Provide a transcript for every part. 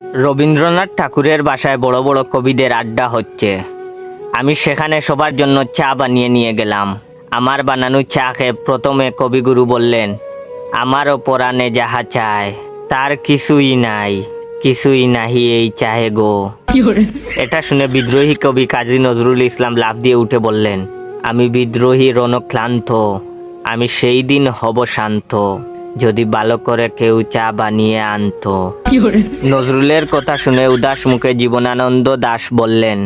রবীন্দ্রনাথ ঠাকুরের বাসায় বড় বড় কবিদের আড্ডা হচ্ছে। আমি সেখানে সবার জন্য চা বানিয়ে নিয়ে গেলাম। আমার বানানো চা খেয়ে প্রথমে কবিগুরু বললেন, আমারও পরাণে যাহা চায় তার কিছুই নাই, কিছুই নাহি এই চাহে গো। এটা শুনে বিদ্রোহী কবি কাজী নজরুল ইসলাম লাফ দিয়ে উঠে বললেন, আমি বিদ্রোহী রণক্লান্ত, আমি সেই দিন হব শান্ত, যদি ভালো করে কেউ চা বানিয়ে আনতো। নজরুলের কথা শুনে উদাস মুখে জীবনানন্দ দাশ বললেন,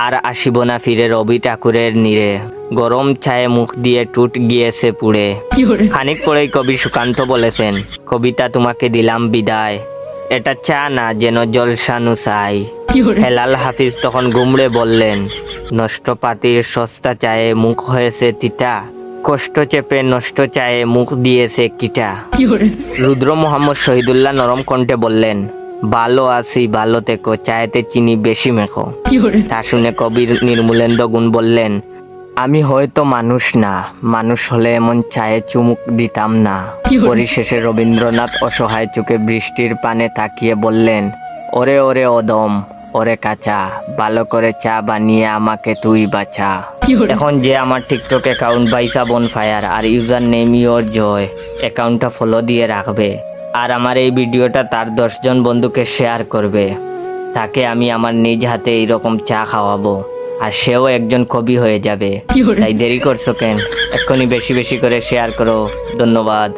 আর আসিব না ফিরে রবি ঠাকুরের নীড়ে, গরম চায়ে মুখ দিয়ে টুট গিয়েছে পুড়ে। খানিক পরেই কবি সুকান্ত বলেছেন, কবিতা তোমাকে দিলাম বিদায়, এটা চা না যেন জলসানু চাই। হেলাল হাফিজ তখন গুমড়ে বললেন, নষ্ট পাতির সস্তা চায়ে মুখ হয়েছে তিতা, কষ্ট চেপে নষ্ট চায়ে মুখ দিয়েছে কিটা। রুদ্র মোহাম্মদ শহীদুল্লাহ নরম কণ্ঠে বললেন, ভালো আছি ভালো থেকো, চায়েতে চিনি বেশি মেখো। তা শুনে কবির নির্মূলেন্দ্র গুণ বললেন, আমি হয়তো মানুষ না, মানুষ হলে এমন চায়ে চুমুক দিতাম না। পরিশেষে রবীন্দ্রনাথ অসহায় চোখে বৃষ্টির পানে তাকিয়ে বললেন, ওরে ওরে অদম, ওরে কাঁচা, ভালো করে চা বানিয়ে আমাকে তুই বাঁচা। এখন যে আমার টিকটক অ্যাকাউন্ট বাইসা বনফায়ার আর ইউজার নেম ইয়োর জয় অ্যাকাউন্টটা ফলো দিয়ে রাখবে, আর আমার এই ভিডিওটা তার 10 জন বন্ধুকে শেয়ার করবে, তাকে আমি আমার নিজ হাতে এইরকম চা খাওয়াবো, আর সেও একজন কবি হয়ে যাবে। তাই দেরি করছো কেন? এক্ষুনি বেশি বেশি করে শেয়ার করো। ধন্যবাদ।